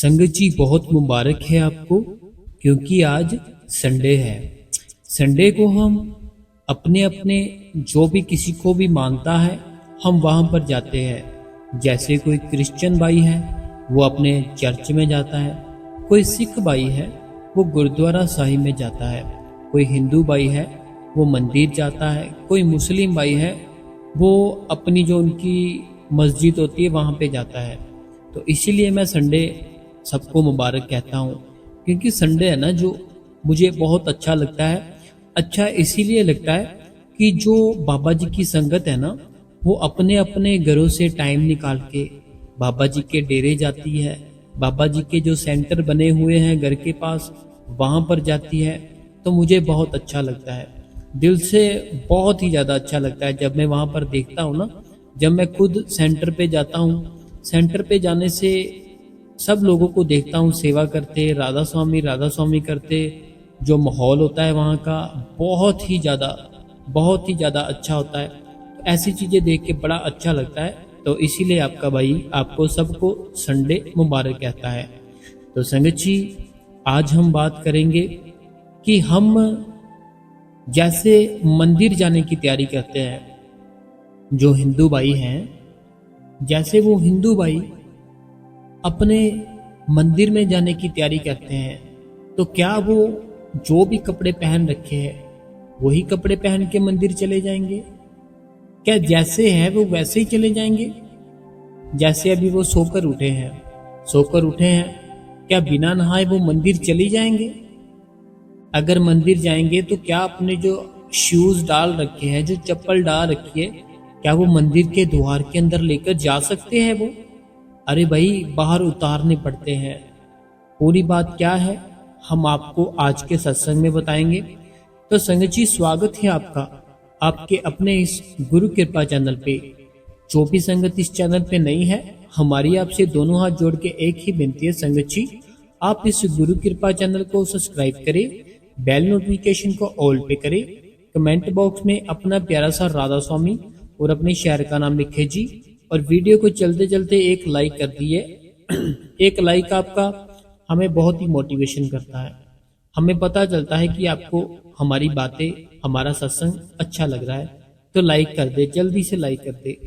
संगत जी बहुत मुबारक है आपको, क्योंकि आज संडे है। संडे को हम अपने अपने जो भी किसी को भी मानता है हम वहाँ पर जाते हैं। जैसे कोई क्रिश्चियन भाई है वो अपने चर्च में जाता है, कोई सिख भाई है वो गुरुद्वारा साहिब में जाता है, कोई हिंदू भाई है वो मंदिर जाता है, कोई मुस्लिम भाई है वो अपनी जो उनकी मस्जिद होती है वहाँ पे जाता है। तो इसीलिए मैं संडे सबको मुबारक कहता हूँ, क्योंकि संडे है ना जो मुझे बहुत अच्छा लगता है। अच्छा इसीलिए लगता है कि जो बाबा जी की संगत है ना वो अपने अपने घरों से टाइम निकाल के बाबा जी के डेरे जाती है, बाबा जी के जो सेंटर बने हुए हैं घर के पास वहाँ पर जाती है। तो मुझे बहुत अच्छा लगता है, दिल से बहुत ही ज़्यादा अच्छा लगता है जब मैं वहाँ पर देखता हूँ ना। जब मैं खुद सेंटर पे जाता हूँ, सेंटर पे जाने से सब लोगों को देखता हूँ सेवा करते, राधा स्वामी करते। जो माहौल होता है वहाँ का बहुत ही ज़्यादा अच्छा होता है। तो ऐसी चीज़ें देख के बड़ा अच्छा लगता है। तो इसीलिए आपका भाई आपको सबको संडे मुबारक कहता है। तो संगत जी आज हम बात करेंगे कि हम जैसे मंदिर जाने की तैयारी करते हैं, जो हिंदू भाई हैं, जैसे वो हिंदू भाई अपने मंदिर में जाने की तैयारी करते हैं, तो क्या वो जो भी कपड़े पहन रखे हैं वही कपड़े पहन के मंदिर चले जाएंगे? क्या जैसे है वो वैसे ही चले जाएंगे? जैसे अभी वो सोकर उठे हैं, क्या बिना नहाए वो मंदिर चले जाएंगे? अगर मंदिर जाएंगे तो क्या अपने जो शूज डाल रखे हैं, जो चप्पल डाल रखी है, क्या वो मंदिर के द्वार के अंदर लेकर जा सकते हैं वो? अरे भाई बाहर उतारने पड़ते हैं। पूरी बात क्या है हम आपको आज के सत्संग में बताएंगे। तो संगत जी स्वागत है आपका आपके अपने इस गुरु कृपा चैनल पे। जो भी संगत इस चैनल पे नहीं है, हमारी आपसे दोनों हाथ जोड़ के एक ही विनती है संगत जी, आप इस गुरु कृपा चैनल को सब्सक्राइब करें, बेल नोटिफिकेशन को ऑल पे करें, कमेंट बॉक्स में अपना प्यारा सा राधा स्वामी और अपने शहर का नाम लिखे जी, और वीडियो को चलते चलते एक लाइक कर दिए। एक लाइक आपका हमें बहुत ही मोटिवेशन करता है, हमें पता चलता है कि आपको हमारी बातें, हमारा सत्संग अच्छा लग रहा है। तो लाइक कर दे, जल्दी से लाइक कर दे,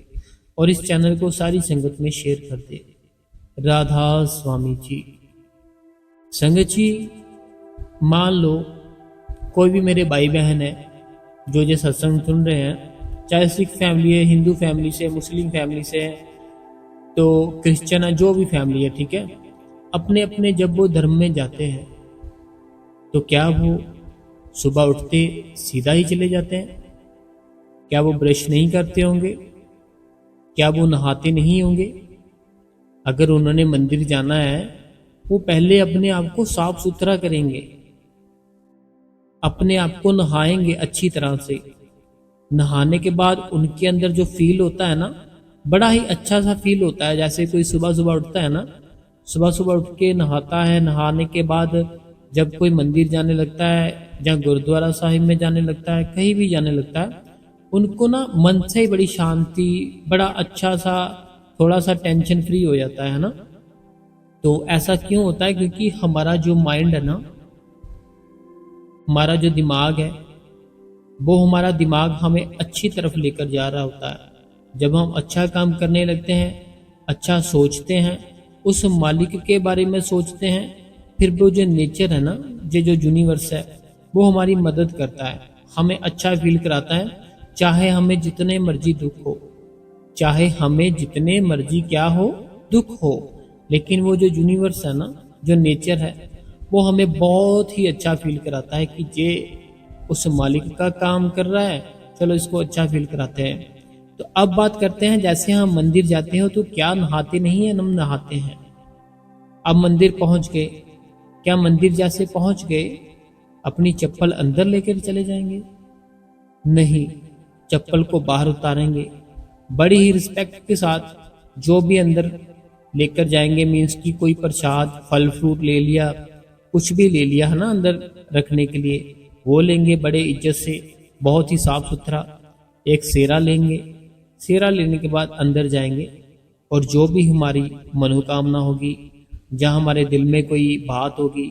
और इस चैनल को सारी संगत में शेयर कर दे। राधा स्वामी जी। संगत जी मान लो कोई भी मेरे भाई बहन है जो ये सत्संग सुन रहे हैं, चाहे सिख फैमिली है, हिंदू फैमिली से, मुस्लिम फैमिली से है, तो क्रिश्चियन है, जो भी फैमिली है, ठीक है, अपने अपने जब वो धर्म में जाते हैं तो क्या वो सुबह उठते सीधा ही चले जाते हैं? क्या वो ब्रश नहीं करते होंगे? क्या वो नहाते नहीं होंगे? अगर उन्होंने मंदिर जाना है वो पहले अपने आप को साफ सुथरा करेंगे, अपने आप को नहाएंगे अच्छी तरह से। नहाने के बाद उनके अंदर जो फील होता है ना, बड़ा ही अच्छा सा फील होता है। जैसे कोई सुबह सुबह उठता है ना, सुबह सुबह उठ के नहाता है, नहाने के बाद जब कोई मंदिर जाने लगता है या गुरुद्वारा साहिब में जाने लगता है, कहीं भी जाने लगता है, उनको ना मन से ही बड़ी शांति, बड़ा अच्छा सा, थोड़ा सा टेंशन फ्री हो जाता है ना। तो ऐसा क्यों होता है? क्योंकि हमारा जो माइंड है ना, हमारा जो दिमाग है, वो हमारा दिमाग हमें अच्छी तरफ लेकर जा रहा होता है। जब हम अच्छा काम करने लगते हैं, अच्छा सोचते हैं, उस मालिक के बारे में सोचते हैं, फिर वो जो नेचर है ना, ये जो यूनिवर्स है, वो हमारी मदद करता है, हमें अच्छा फील कराता है। चाहे हमें जितने मर्जी दुख हो, चाहे हमें जितने मर्जी क्या हो, दुख हो, लेकिन वो जो यूनिवर्स है ना, जो नेचर है, वो हमें बहुत ही अच्छा फील कराता है कि ये उस मालिक का काम कर रहा है, चलो इसको अच्छा फील कराते हैं। तो अब बात करते हैं, जैसे हम मंदिर जाते हैं तो क्या नहाते नहीं है? हम नहाते हैं। अब मंदिर पहुंच गए, क्या मंदिर जैसे पहुंच गए अपनी चप्पल अंदर लेकर चले जाएंगे? नहीं, चप्पल को बाहर उतारेंगे, बड़ी ही रिस्पेक्ट के साथ। जो भी अंदर लेकर जाएंगे, मीन्स की कोई प्रसाद, फल फ्रूट ले लिया, कुछ भी ले लिया है ना अंदर रखने के लिए, वो लेंगे बड़े इज्जत से, बहुत ही साफ सुथरा। एक सेरा लेंगे, सेरा लेने के बाद अंदर जाएंगे, और जो भी हमारी मनोकामना होगी, जहाँ हमारे दिल में कोई बात होगी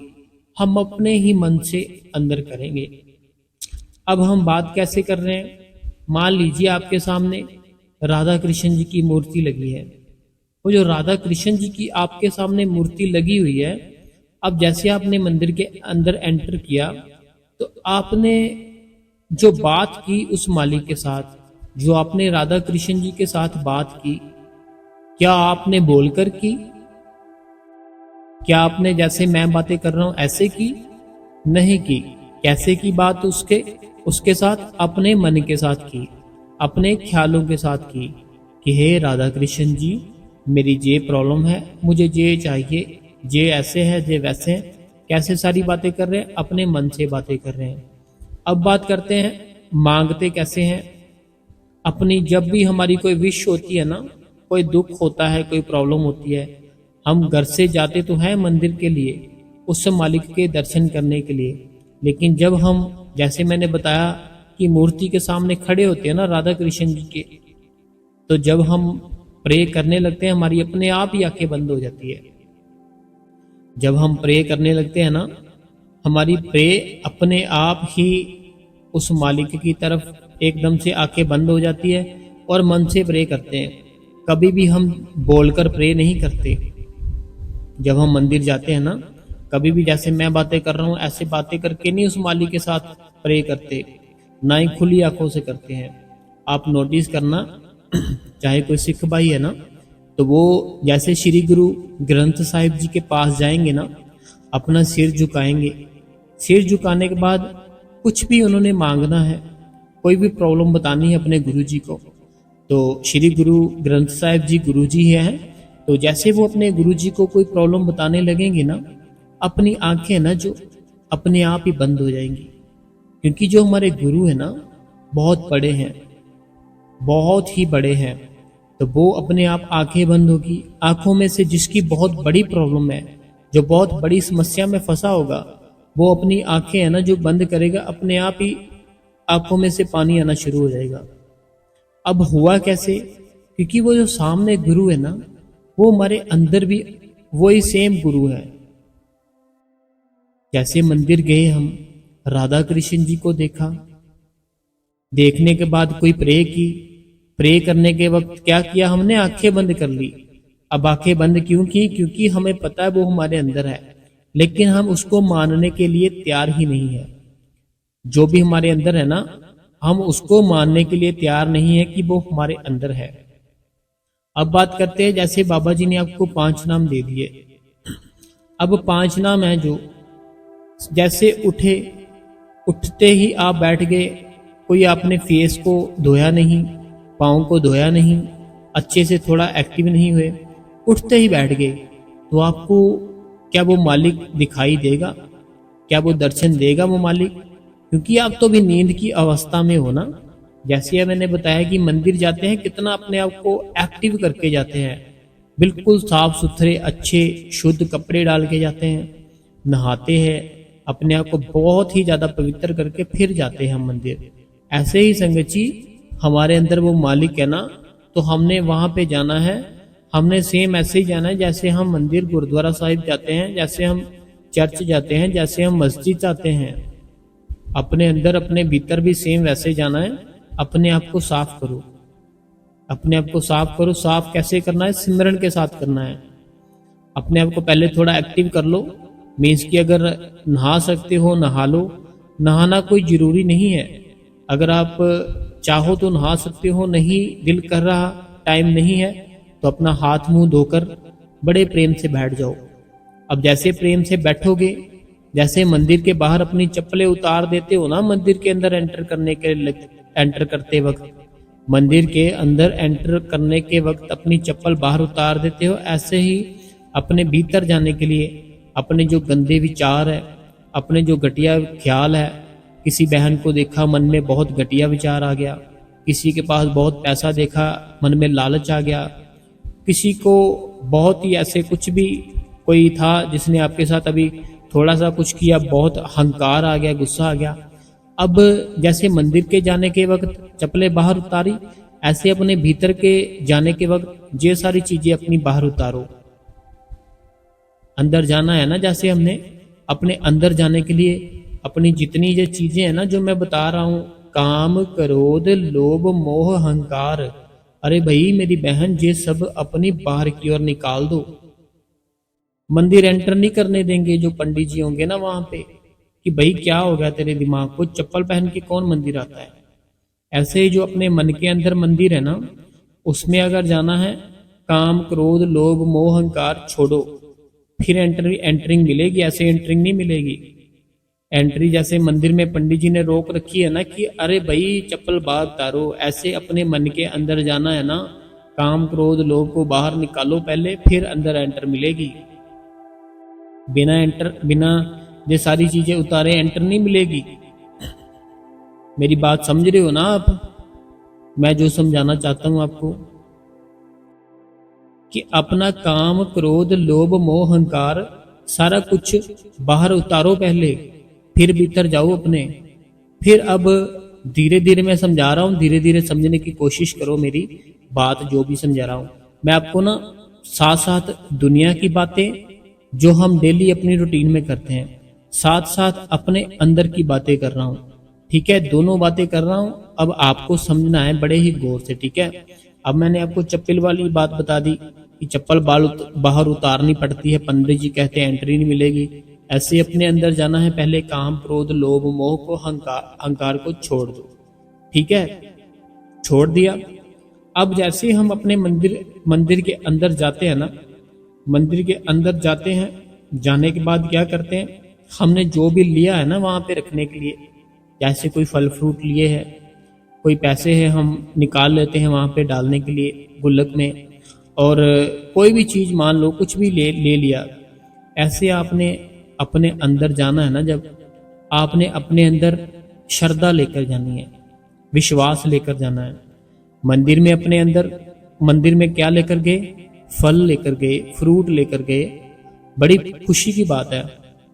हम अपने ही मन से अंदर करेंगे। अब हम बात कैसे कर रहे हैं, मान लीजिए आपके सामने राधा कृष्ण जी की मूर्ति लगी है। वो जो राधा कृष्ण जी की आपके सामने मूर्ति लगी हुई है, अब जैसे आपने मंदिर के अंदर एंटर किया तो आपने जो बात की उस मालिक के साथ, जो आपने राधा कृष्ण जी के साथ बात की, क्या आपने बोलकर की? क्या आपने जैसे मैं बातें कर रहा हूं ऐसे की? नहीं की। कैसे की बात उसके साथ? अपने मन के साथ की, अपने ख्यालों के साथ की कि हे राधा कृष्ण जी, मेरी ये प्रॉब्लम है, मुझे ये चाहिए, ये ऐसे है, ये वैसे है। कैसे सारी बातें कर रहे हैं? अपने मन से बातें कर रहे हैं। अब बात करते हैं मांगते कैसे हैं। अपनी जब भी हमारी कोई विश होती है ना, कोई दुख होता है, कोई प्रॉब्लम होती है, हम घर से जाते तो हैं मंदिर के लिए, उस मालिक के दर्शन करने के लिए, लेकिन जब हम, जैसे मैंने बताया कि मूर्ति के सामने खड़े होते हैं ना राधा कृष्ण जी के, तो जब हम प्रे करने लगते हैं हमारी अपने आप ही आंखें बंद हो जाती है। जब हम प्रे करने लगते हैं ना, हमारी प्रे अपने आप ही उस मालिक की तरफ एकदम से आंखें बंद हो जाती है और मन से प्रे करते हैं। कभी भी हम बोलकर प्रे नहीं करते। जब हम मंदिर जाते हैं ना, कभी भी जैसे मैं बातें कर रहा हूँ ऐसे बातें करके नहीं उस मालिक के साथ प्रे करते, ना ही खुली आंखों से करते हैं। आप नोटिस करना, चाहे कोई सिख भाई है ना, तो वो जैसे श्री गुरु ग्रंथ साहिब जी के पास जाएंगे ना, अपना सिर झुकाएंगे। सिर झुकाने के बाद कुछ भी उन्होंने मांगना है, कोई भी प्रॉब्लम बतानी है अपने गुरु जी को, तो श्री गुरु ग्रंथ साहिब जी गुरु जी हैं, तो जैसे वो अपने गुरु जी को कोई प्रॉब्लम बताने लगेंगे ना, अपनी आंखें ना जो अपने आप ही बंद हो जाएंगी। क्योंकि जो हमारे गुरु है ना, बहुत बड़े हैं, बहुत ही बड़े हैं, तो वो अपने आप आंखें बंद होगी। आंखों में से जिसकी बहुत बड़ी प्रॉब्लम है, जो बहुत बड़ी समस्या में फंसा होगा, वो अपनी आंखें है ना जो बंद करेगा, अपने आप ही आंखों में से पानी आना शुरू हो जाएगा। अब हुआ कैसे? क्योंकि वो जो सामने गुरु है ना, वो हमारे अंदर भी वही सेम गुरु है। जैसे मंदिर गए हम, राधा कृष्ण जी को देखा, देखने के बाद कोई प्रे की, प्रे करने के वक्त क्या किया हमने? आंखें बंद कर ली। अब आंखें बंद क्यों की? क्योंकि हमें पता है वो हमारे अंदर है, लेकिन हम उसको मानने के लिए तैयार ही नहीं है। जो भी हमारे अंदर है ना, हम उसको मानने के लिए तैयार नहीं है कि वो हमारे अंदर है। अब बात करते हैं, जैसे बाबा जी ने आपको 5 नाम दे दिए। अब 5 नाम है जो, जैसे उठते ही आप बैठ गए, कोई आपने फेस को धोया नहीं, पाँव को धोया नहीं, अच्छे से थोड़ा एक्टिव नहीं हुए, उठते ही बैठ गए, तो आपको क्या वो मालिक दिखाई देगा? क्या वो दर्शन देगा वो मालिक? क्योंकि आप तो भी नींद की अवस्था में हो ना। जैसे मैंने बताया कि मंदिर जाते हैं कितना अपने आप को एक्टिव करके जाते हैं, बिल्कुल साफ सुथरे अच्छे शुद्ध कपड़े डाल के जाते हैं, नहाते हैं, अपने आप को बहुत ही ज्यादा पवित्र करके फिर जाते हैं हम मंदिर। ऐसे ही संगत जी, हमारे अंदर वो मालिक है ना, तो हमने वहां पे जाना है, हमने सेम ऐसे ही जाना है जैसे हम मंदिर गुरुद्वारा साहिब जाते हैं, जैसे हम चर्च जाते हैं, जैसे हम मस्जिद जाते हैं। अपने अंदर अपने भीतर भी सेम वैसे जाना है। अपने आप को साफ करो, अपने आप को साफ करो। साफ कैसे करना है? सिमरन के साथ करना है। अपने आप को पहले थोड़ा एक्टिव कर लो, मीन्स कि अगर नहा सकते हो नहा लो। नहाना कोई जरूरी नहीं है, अगर आप चाहो तो नहा सकते हो, नहीं दिल कर रहा, टाइम नहीं है, तो अपना हाथ मुंह धोकर बड़े प्रेम से बैठ जाओ। अब जैसे प्रेम से बैठोगे, जैसे मंदिर के बाहर अपनी चप्पलें उतार देते हो ना, मंदिर के अंदर एंटर करते वक्त, मंदिर के अंदर एंटर करने के वक्त अपनी चप्पल बाहर उतार देते हो, ऐसे ही अपने भीतर जाने के लिए अपने जो गंदे विचार है, अपने जो घटिया ख्याल है, किसी बहन को देखा मन में बहुत घटिया विचार आ गया, किसी के पास बहुत पैसा देखा मन में लालच आ गया, किसी को बहुत ही ऐसे कुछ भी कोई था जिसने आपके साथ अभी थोड़ा सा कुछ किया, बहुत अहंकार आ गया, गुस्सा आ गया। अब जैसे मंदिर के जाने के वक्त चप्पलें बाहर उतारी, ऐसे अपने भीतर के जाने के वक्त ये सारी चीजें अपनी बाहर उतारो। अंदर जाना है ना, जैसे हमने अपने अंदर जाने के लिए अपनी जितनी ये चीजें हैं ना जो मैं बता रहा हूँ, काम, क्रोध, लोभ, मोह, अहंकार, अरे भाई मेरी बहन, ये सब अपनी बाहर की ओर निकाल दो। मंदिर एंटर नहीं करने देंगे जो पंडित जी होंगे ना वहां पे, कि भाई क्या हो गया तेरे दिमाग को, चप्पल पहन के कौन मंदिर आता है। ऐसे ही जो अपने मन के अंदर मंदिर है ना, उसमें अगर जाना है, काम, क्रोध, लोभ, मोह, अहंकार छोड़ो, फिर एंटरिंग मिलेगी, ऐसे एंटरिंग नहीं मिलेगी। एंट्री जैसे मंदिर में पंडित जी ने रोक रखी है ना कि अरे भाई चप्पल बाहर उतारो, ऐसे अपने मन के अंदर जाना है ना, काम, क्रोध, लोभ को बाहर निकालो पहले, फिर अंदर एंटर मिलेगी। बिना ये सारी चीजें उतारे एंटर नहीं मिलेगी। मेरी बात समझ रहे हो ना आप, मैं जो समझाना चाहता हूं आपको, कि अपना काम, क्रोध, लोभ, मोह, अहंकार सारा कुछ बाहर उतारो पहले, फिर भीतर जाओ अपने। फिर अब धीरे धीरे मैं समझा रहा हूं, धीरे धीरे समझने की कोशिश करो मेरी बात जो भी समझा रहा हूं मैं आपको ना। साथ साथ दुनिया की बातें जो हम डेली अपनी रूटीन में करते हैं, साथ साथ अपने अंदर की बातें कर रहा हूं, ठीक है, दोनों बातें कर रहा हूं। अब आपको समझना है बड़े ही गौर से, ठीक है। अब मैंने आपको चप्पल वाली बात बता दी कि चप्पल बाहर उतारनी पड़ती है, पंडित जी कहते हैं एंट्री नहीं मिलेगी। ऐसे अपने अंदर जाना है, पहले काम, क्रोध, लोभ, मोह को, अहंकार को छोड़ दो, ठीक है, छोड़ दिया। अब जैसे हम अपने मंदिर के अंदर जाते हैं ना, मंदिर के अंदर जाते हैं, जाने के बाद क्या करते हैं, हमने जो भी लिया है ना वहां पे रखने के लिए, जैसे कोई फल फ्रूट लिए हैं, कोई पैसे हैं, हम निकाल लेते हैं वहां पे डालने के लिए गुल्लक में, और कोई भी चीज मान लो, कुछ भी ले लिया। ऐसे आपने अपने अंदर जाना है ना, जब आपने अपने अंदर श्रद्धा लेकर जानी है, विश्वास लेकर जाना है। मंदिर में अपने अंदर, मंदिर में क्या लेकर गए, फल लेकर गए, फ्रूट लेकर गए, बड़ी खुशी की बात है।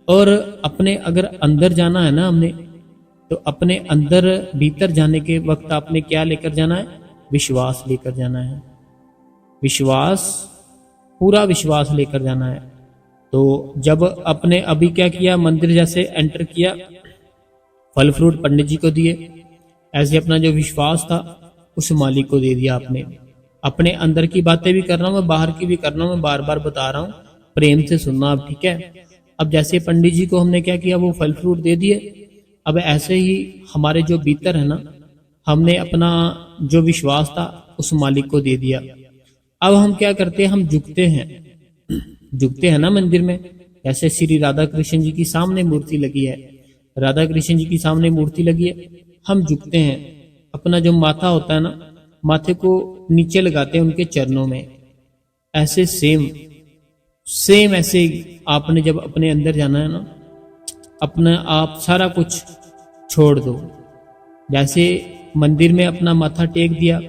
और अपने अगर अंदर जाना है ना हमने, तो अपने अंदर भीतर जाने के वक्त आपने क्या लेकर जाना है, विश्वास लेकर जाना है, विश्वास, पूरा विश्वास लेकर जाना है। तो जब अपने अभी क्या किया, मंदिर जैसे एंटर किया, फल फ्रूट पंडित जी को दिए, ऐसे अपना जो विश्वास था उस मालिक को दे दिया आपने। अपने अंदर की बातें भी कर रहा हूं मैं, बाहर की भी कर रहा हूं मैं, बार बार बता रहा हूं, प्रेम से सुनना आप, ठीक है। अब जैसे पंडित जी को हमने क्या किया, वो फल फ्रूट दे दिए। अब ऐसे ही हमारे जो भीतर है ना, हमने अपना जो विश्वास था उस मालिक को दे दिया। अब हम क्या करते हैं, हम झुकते हैं ना मंदिर में। जैसे श्री राधा कृष्ण जी की सामने मूर्ति लगी है, राधा कृष्ण जी की सामने मूर्ति लगी है, हम झुकते हैं, अपना जो माथा होता है ना, माथे को नीचे लगाते हैं उनके चरणों में। ऐसे सेम ऐसे आपने जब अपने अंदर जाना है ना, अपना आप सारा कुछ छोड़ दो। जैसे मंदिर में अपना माथा टेक दिया,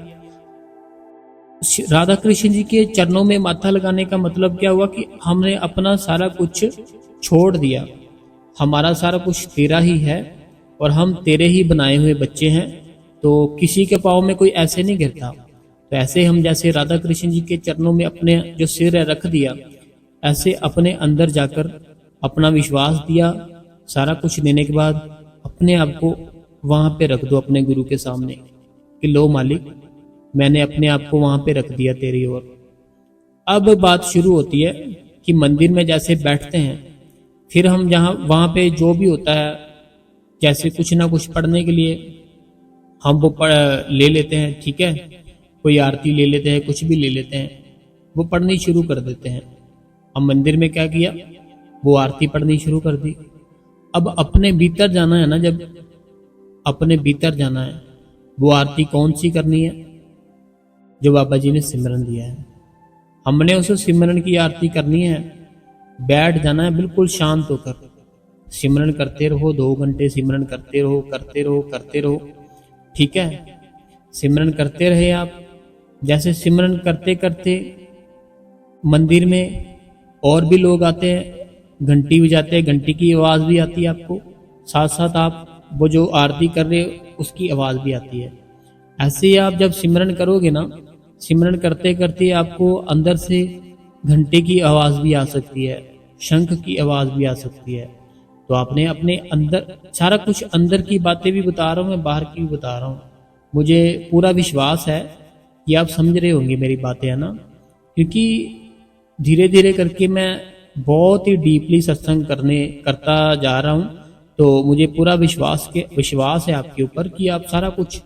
राधा कृष्ण जी के चरणों में माथा लगाने का मतलब क्या हुआ, कि हमने अपना सारा कुछ छोड़ दिया, हमारा सारा कुछ तेरा ही है और हम तेरे ही बनाए हुए बच्चे हैं, तो किसी के पाँव में कोई ऐसे नहीं गिरता। तो ऐसे हम जैसे राधा कृष्ण जी के चरणों में अपने जो सिर है रख दिया, ऐसे अपने अंदर जाकर अपना विश्वास दिया, सारा कुछ देने के बाद अपने आप को वहां पे रख दो अपने गुरु के सामने, कि लो मालिक, मैंने अपने आप को वहां पे रख दिया तेरी ओर। अब बात शुरू होती है कि मंदिर में जैसे बैठते हैं, फिर हम जहाँ वहां पे जो भी होता है, जैसे कुछ ना कुछ पढ़ने के लिए हम वो ले लेते हैं, ठीक है, कोई आरती ले लेते हैं, कुछ भी ले लेते हैं, वो पढ़नी शुरू कर देते हैं। अब मंदिर में क्या किया, वो आरती पढ़नी शुरू कर दी। अब अपने भीतर जाना है ना, जब अपने भीतर जाना है, वो आरती कौन सी करनी है, जो बाबा जी ने सिमरन दिया है, हमने उस सिमरन की आरती करनी है। बैठ जाना है बिल्कुल शांत होकर, सिमरन करते रहो, 2 घंटे सिमरन करते रहो, करते रहो, करते रहो, ठीक है, सिमरन करते रहे आप। जैसे सिमरन करते करते मंदिर में और भी लोग आते हैं, घंटी बजाते हैं, घंटी की आवाज भी आती है आपको, साथ साथ आप वो जो आरती कर रहे हो उसकी आवाज भी आती है। ऐसे ही आप जब सिमरन करोगे ना, सिमरन करते करते आपको अंदर से घंटे की आवाज भी आ सकती है, शंख की आवाज़ भी आ सकती है। तो आपने अपने अंदर सारा कुछ, अंदर की बातें भी बता रहा हूँ मैं, बाहर की भी बता रहा हूँ। मुझे पूरा विश्वास है कि आप समझ रहे होंगे मेरी बातें, है ना, क्योंकि धीरे धीरे करके मैं बहुत ही डीपली सत्संग करता जा रहा हूँ। तो मुझे पूरा विश्वास है आपके ऊपर कि आप सारा कुछ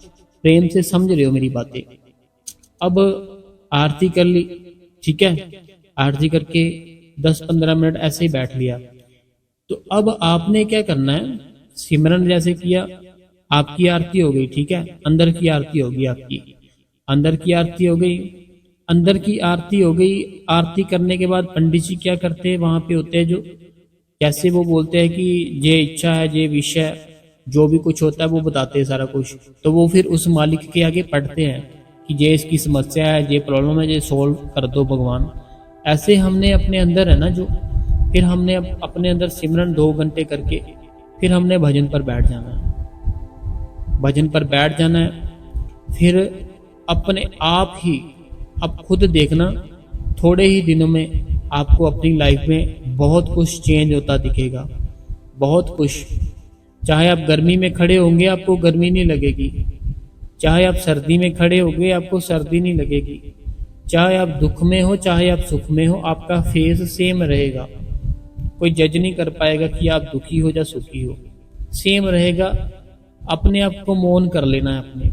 प्रेम से समझ रहे हो मेरी बातें। अब आरती कर ली, ठीक है, आरती करके 10-15 मिनट ऐसे ही बैठ लिया। तो अब आपने क्या करना है, सिमरन जैसे किया, आपकी आरती हो गई, ठीक है, अंदर की आरती होगी आपकी, अंदर की आरती हो गई, अंदर की आरती हो गई। आरती करने के बाद पंडित जी क्या करते हैं, वहां पे होते हैं जो, कैसे वो बोलते हैं कि ये इच्छा है, ये विषय है, जो भी कुछ होता है वो बताते हैं सारा कुछ। तो वो फिर उस मालिक के आगे पढ़ते हैं कि ये इसकी समस्या है, ये प्रॉब्लम है, ये सोल्व कर दो भगवान। ऐसे हमने अपने अंदर है ना जो, फिर हमने अपने अंदर सिमरन 2 घंटे करके फिर हमने भजन पर बैठ जाना है, भजन पर बैठ जाना है। फिर अपने आप ही, अब खुद देखना, थोड़े ही दिनों में आपको अपनी लाइफ में बहुत कुछ चेंज होता दिखेगा, बहुत कुछ। चाहे आप गर्मी में खड़े होंगे आपको गर्मी नहीं लगेगी, चाहे आप सर्दी में खड़े होंगे आपको सर्दी नहीं लगेगी, चाहे आप दुख में हो चाहे आप सुख में हो, आपका फेस सेम रहेगा। कोई जज नहीं कर पाएगा कि आप दुखी हो या सुखी हो, सेम रहेगा। अपने आप को मौन कर लेना है अपने,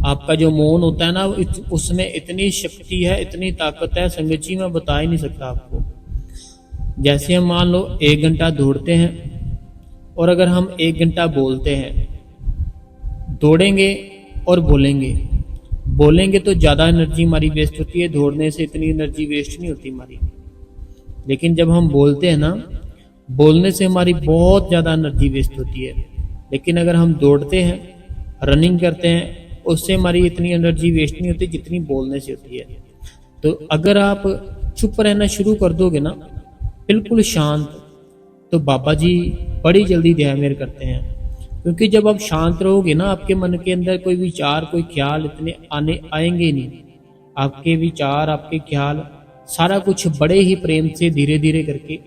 आपका जो मौन होता है ना, उसमें इतनी शक्ति है, इतनी ताकत है, संगत जी मैं बता ही नहीं सकता आपको। जैसे हम मान लो 1 घंटा दौड़ते हैं, और अगर हम 1 घंटा बोलते हैं, दौड़ेंगे और बोलेंगे, बोलेंगे तो ज़्यादा एनर्जी हमारी वेस्ट होती है, दौड़ने से इतनी एनर्जी वेस्ट नहीं होती हमारी। लेकिन जब हम बोलते हैं ना, बोलने से हमारी बहुत ज़्यादा एनर्जी वेस्ट होती है। लेकिन अगर हम दौड़ते हैं, रनिंग करते हैं, उससे हमारी इतनी एनर्जी वेस्ट नहीं होती जितनी बोलने से होती है। तो अगर आप चुप रहना शुरू कर दोगे ना, बिल्कुल शांत, तो बाबा जी बड़ी जल्दी दया मेर करते हैं। क्योंकि जब आप शांत रहोगे ना, आपके मन के अंदर कोई विचार, कोई ख्याल इतने आएंगे नहीं। आपके विचार, आपके ख्याल, सारा कुछ बड़े ही प्रेम से धीरे धीरे करके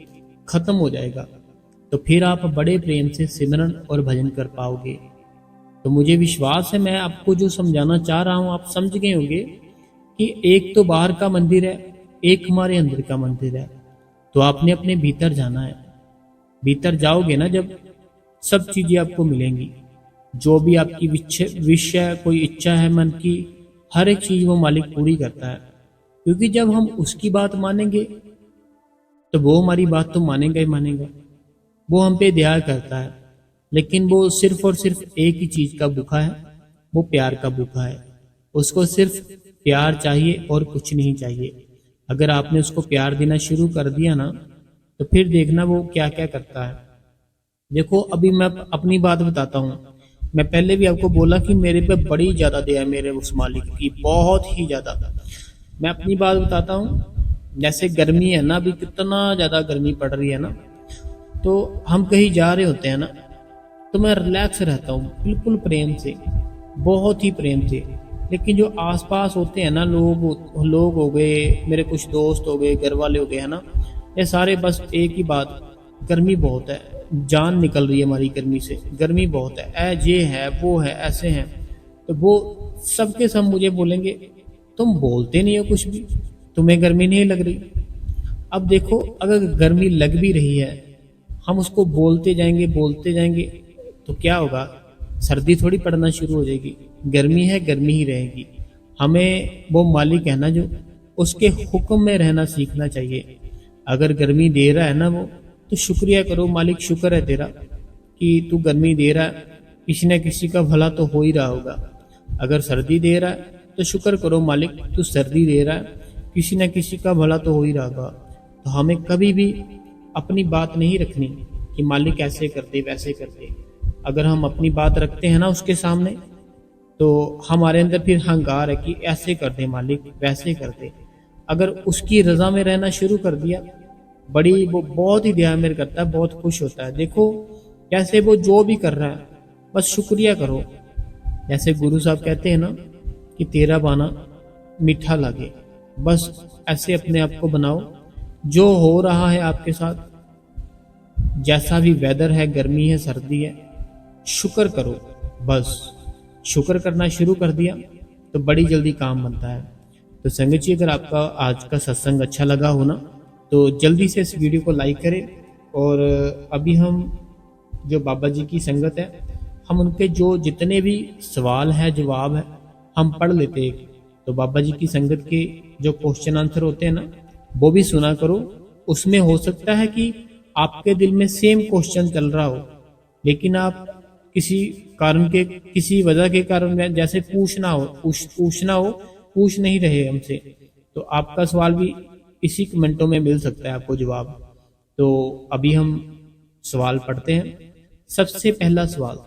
खत्म हो जाएगा। तो फिर आप बड़े प्रेम से सिमरन और भजन कर पाओगे। तो मुझे विश्वास है मैं आपको जो समझाना चाह रहा हूँ आप समझ गए होंगे कि एक तो बाहर का मंदिर है, एक हमारे अंदर का मंदिर है। तो आपने अपने भीतर जाना है। भीतर जाओगे ना जब, सब चीजें आपको मिलेंगी। जो भी आपकी विषय कोई इच्छा है मन की, हर एक चीज वो मालिक पूरी करता है। क्योंकि जब हम उसकी बात मानेंगे तो वो हमारी बात तो मानेगा ही मानेगा। वो हम पे दया करता है, लेकिन वो सिर्फ और सिर्फ एक ही चीज का भूखा है, वो प्यार का भूखा है। उसको सिर्फ प्यार चाहिए और कुछ नहीं चाहिए। अगर आपने उसको प्यार देना शुरू कर दिया ना, तो फिर देखना वो क्या क्या करता है। देखो अभी मैं अपनी बात बताता हूँ। मैं पहले भी आपको बोला कि मेरे पे बड़ी ज्यादा दया है मेरे उस मालिक की, बहुत ही ज्यादा। मैं अपनी बात बताता हूँ। जैसे गर्मी है ना, अभी कितना ज्यादा गर्मी पड़ रही है ना, तो हम कहीं जा रहे होते हैं ना, तो मैं रिलैक्स रहता हूँ बिल्कुल प्रेम से, बहुत ही प्रेम से। लेकिन जो आसपास होते हैं ना, लोग हो गए, मेरे कुछ दोस्त हो गए, घर वाले हो गए, है ना, ये सारे बस एक ही बात, गर्मी बहुत है, जान निकल रही है हमारी गर्मी से, गर्मी बहुत है, ये है वो है ऐसे हैं। तो वो सबके सब मुझे बोलेंगे तुम बोलते नहीं हो कुछ भी, तुम्हें गर्मी नहीं लग रही। अब देखो अगर गर्मी लग भी रही है, हम उसको बोलते जाएंगे तो क्या होगा, सर्दी थोड़ी पड़ना शुरू हो जाएगी। गर्मी है, गर्मी ही रहेगी। हमें वो मालिक है ना जो, उसके हुक्म में रहना सीखना चाहिए। अगर गर्मी दे रहा है ना वो, तो शुक्रिया करो, मालिक शुक्र है तेरा कि तू गर्मी दे रहा है, किसी न किसी का भला तो हो ही रहा होगा। अगर सर्दी दे रहा है तो शुक्र करो मालिक, तू सर्दी दे रहा है, किसी न किसी का भला तो हो ही रहा होगा। तो हमें कभी भी अपनी बात नहीं रखनी कि मालिक ऐसे करते वैसे करते। अगर हम अपनी बात रखते हैं ना उसके सामने, तो हमारे अंदर फिर हंकार है कि ऐसे कर दे मालिक, वैसे कर दे। अगर उसकी रजा में रहना शुरू कर दिया, बड़ी वो बहुत ही दया मेरे करता है, बहुत खुश होता है। देखो कैसे वो जो भी कर रहा है बस शुक्रिया करो। जैसे गुरु साहब कहते हैं ना कि तेरा बाना मीठा लगे, बस ऐसे अपने आप को बनाओ जो हो रहा है आपके साथ, जैसा भी वेदर है, गर्मी है, सर्दी है, शुक्र करो। बस शुक्र करना शुरू कर दिया तो बड़ी जल्दी काम बनता है। तो संगत जी, अगर आपका आज का सत्संग अच्छा लगा हो ना, तो जल्दी से इस वीडियो को लाइक करें। और अभी हम जो बाबा जी की संगत है, हम उनके जो जितने भी सवाल है, जवाब है, हम पढ़ लेते हैं। तो बाबा जी की संगत के जो क्वेश्चन आंसर होते हैं ना, वो भी सुना करो। उसमें हो सकता है कि आपके दिल में सेम क्वेश्चन चल रहा हो, लेकिन आप किसी कारण के, किसी वजह के कारण, जैसे पूछ नहीं रहे हमसे, तो आपका सवाल भी इसी कमेंटों में मिल सकता है आपको जवाब। तो अभी हम सवाल पढ़ते हैं। सबसे पहला सवाल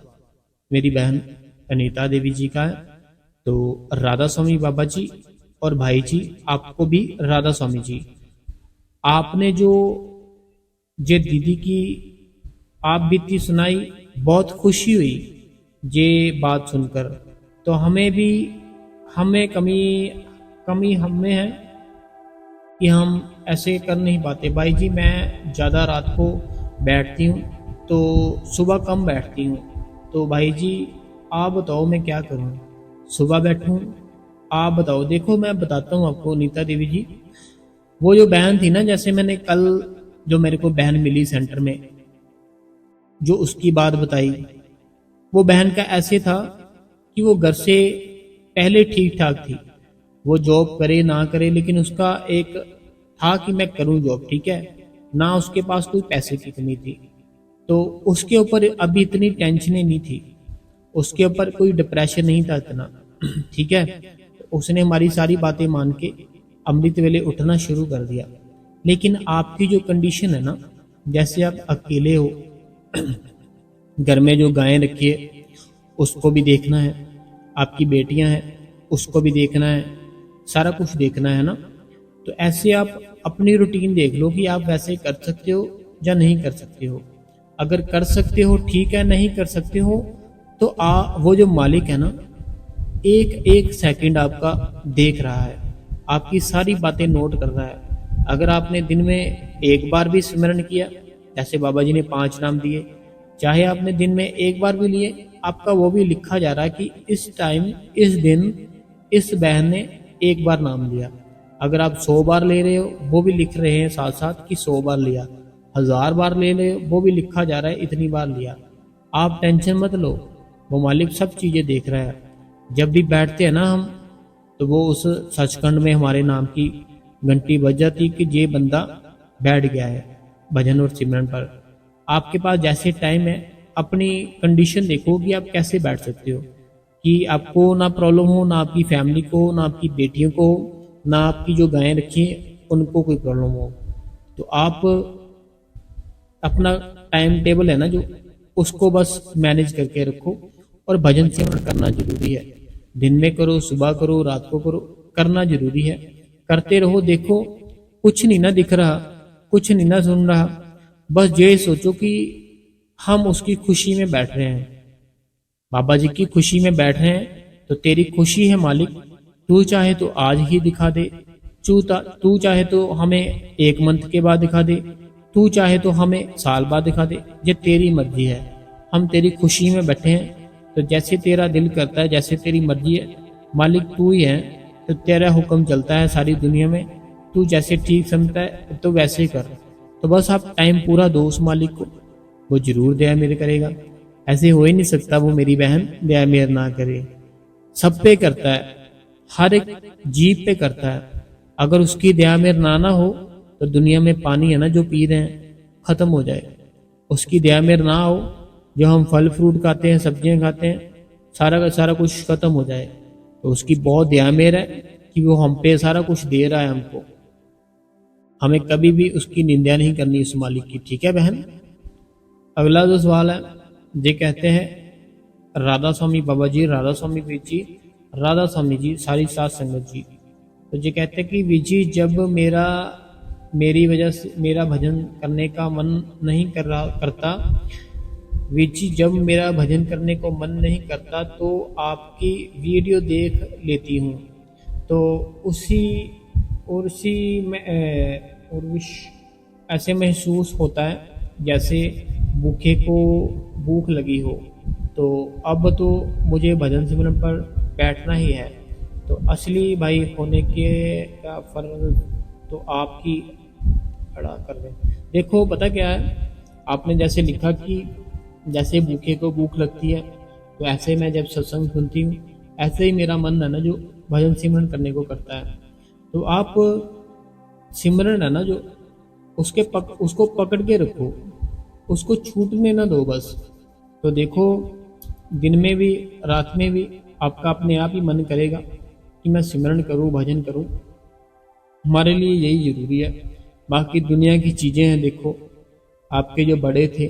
मेरी बहन अनीता देवी जी का है। तो राधा स्वामी बाबा जी और भाई जी, आपको भी राधा स्वामी जी, आपने जो जे दीदी की आप बीती सुनाई, बहुत खुशी हुई ये बात सुनकर। तो हमें भी, हमें कमी कमी हमें है कि हम ऐसे कर नहीं पाते। भाई जी, मैं ज़्यादा रात को बैठती हूँ, तो सुबह कम बैठती हूँ। तो भाई जी, आप बताओ मैं क्या करूँ, सुबह बैठूँ? आप बताओ। देखो, मैं बताता हूँ आपको नीता देवी जी। वो जो बहन थी ना, जैसे मैंने कल जो मेरे को बहन मिली सेंटर में, जो उसकी बात बताई, वो बहन का ऐसे था कि वो घर से पहले ठीक ठाक थी, वो जॉब करे ना करे, लेकिन उसका एक था कि मैं करूं जॉब, ठीक है ना। उसके पास कोई पैसे की कमी थी, तो उसके ऊपर अभी इतनी टेंशनें नहीं थी, उसके ऊपर कोई डिप्रेशन नहीं था इतना, ठीक है। तो उसने हमारी सारी बातें मान के अमृत वेले उठना शुरू कर दिया। लेकिन आपकी जो कंडीशन है ना, जैसे आप अकेले हो, घर में जो गायें रखी है उसको भी देखना है, आपकी बेटियां हैं उसको भी देखना है, सारा कुछ देखना है ना। तो ऐसे आप अपनी रूटीन देख लो कि आप वैसे कर सकते हो या नहीं कर सकते हो। अगर कर सकते हो ठीक है, नहीं कर सकते हो तो वो जो मालिक है ना, एक एक सेकंड आपका देख रहा है, आपकी सारी बातें नोट कर रहा है। अगर आपने दिन में एक बार भी स्मरण किया, जैसे बाबा जी ने 5 नाम दिए, चाहे आपने दिन में एक बार भी लिए, आपका वो भी लिखा जा रहा है कि इस टाइम, इस दिन, इस बहन ने एक बार नाम लिया। अगर आप 100 बार ले रहे हो, वो भी लिख रहे हैं साथ साथ कि 100 बार लिया। 1000 बार ले रहे हो, वो भी लिखा जा रहा है इतनी बार लिया। आप टेंशन मत लो, वो मालिक सब चीजें देख रहा है। जब भी बैठते हैं ना हम, तो वो उस सचखंड में हमारे नाम की घंटी बज जाती कि ये बंदा बैठ गया है भजन और सिमरन पर। आपके पास जैसे टाइम है, अपनी कंडीशन देखो कि आप कैसे बैठ सकते हो, कि आपको ना प्रॉब्लम हो, ना आपकी फैमिली को, ना आपकी बेटियों को, ना आपकी जो गायें रखी हैं उनको कोई प्रॉब्लम हो। तो आप अपना टाइम टेबल है ना जो, उसको बस मैनेज करके रखो। और भजन सिमरन करना जरूरी है, दिन में करो, सुबह करो, रात को करो, करना जरूरी है। करते रहो। देखो, कुछ नहीं ना दिख रहा, कुछ नहीं ना सुन रहा, बस ये सोचो कि हम उसकी खुशी में बैठ रहे हैं, बाबा जी की खुशी में बैठ रहे हैं। तो तेरी खुशी है मालिक, तू चाहे तो आज ही दिखा दे, तू चाहे तो हमें 1 मंथ के बाद दिखा दे, तू चाहे तो हमें साल बाद दिखा दे, ये तेरी मर्जी है। हम तेरी खुशी में बैठे हैं, तो जैसे तेरा दिल करता है, जैसे तेरी मर्जी है, मालिक तू ही है। तो तेरा हुक्म चलता है सारी दुनिया में, तू जैसे ठीक समझता है तो वैसे ही कर। तो बस आप टाइम पूरा दो उस मालिक को, वो जरूर दया मेरे करेगा। ऐसे हो ही नहीं सकता वो मेरी बहन दया मेर ना करे। सब पे करता है, हर एक जीव पे करता है। अगर उसकी दया मेर ना हो, तो दुनिया में पानी है ना जो पी रहे हैं, खत्म हो जाए। उसकी दया मेर ना हो, जो हम फल फ्रूट खाते हैं, सब्जियां खाते हैं, सारा का सारा कुछ खत्म हो जाए। तो उसकी बहुत दया मेर है कि वो हम पे सारा कुछ दे रहा है हमको। हमें कभी भी उसकी निंदा नहीं करनी उस मालिक की, ठीक है बहन। अगला जो सवाल है, ये कहते हैं राधा स्वामी बाबा जी, राधा स्वामी वीर जी, राधा स्वामी जी, सारी सात संगत जी। तो ये कहते हैं कि वीर जी, जब मेरी वजह से मेरा भजन करने का मन नहीं करता, वीर जी जब मेरा भजन करने को मन नहीं करता, तो आपकी वीडियो देख लेती हूँ। तो उसी और विश ऐसे महसूस होता है जैसे भूखे को भूख लगी हो। तो अब तो मुझे भजन सिमरन पर बैठना ही है। तो असली भाई होने के का फर्ज तो आपकी खड़ा कर दें। देखो पता क्या है, आपने जैसे लिखा कि जैसे भूखे को भूख लगती है, तो ऐसे मैं जब सत्संग सुनती हूँ ऐसे ही मेरा मन है ना जो भजन सिमरन करने को करता है। तो आप सिमरन है ना जो उसको पकड़ के रखो, उसको छूटने ना दो बस। तो देखो दिन में भी रात में भी आपका अपने आप ही मन करेगा कि मैं सिमरन करूं, भजन करूं। हमारे लिए यही जरूरी है। बाकी दुनिया की चीज़ें हैं, देखो आपके जो बड़े थे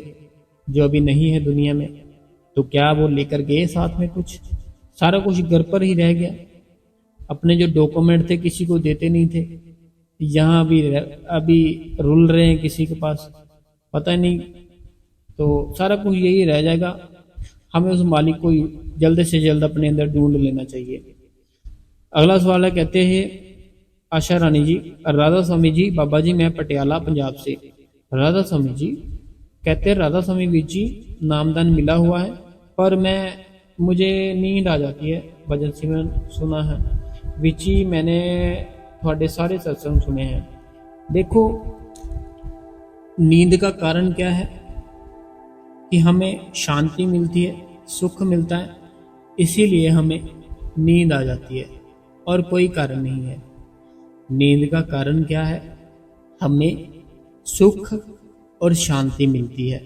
जो अभी नहीं है दुनिया में, तो क्या वो लेकर गए साथ में कुछ? सारा कुछ घर पर ही रह गया। अपने जो डॉक्यूमेंट थे किसी को देते नहीं थे, यहाँ अभी रुल रहे हैं किसी के पास, पता नहीं। तो सारा कुछ यही रह जाएगा। हमें उस मालिक को जल्द से जल्द अपने अंदर ढूंढ लेना चाहिए। अगला सवाल है, कहते हैं आशा रानी जी, राधा स्वामी जी, बाबा जी मैं पटियाला पंजाब से। राधा स्वामी जी कहते हैं, राधा स्वामी वीर जी नामदान मिला हुआ है पर मुझे नींद आ जाती है भजन सिमरन सुना है। वीर जी मैंने थोड़े सारे सत्संग सुने हैं। देखो नींद का कारण क्या है कि हमें शांति मिलती है, सुख मिलता है, इसीलिए हमें नींद आ जाती है और कोई कारण नहीं है। नींद का कारण क्या है? हमें सुख और शांति मिलती है,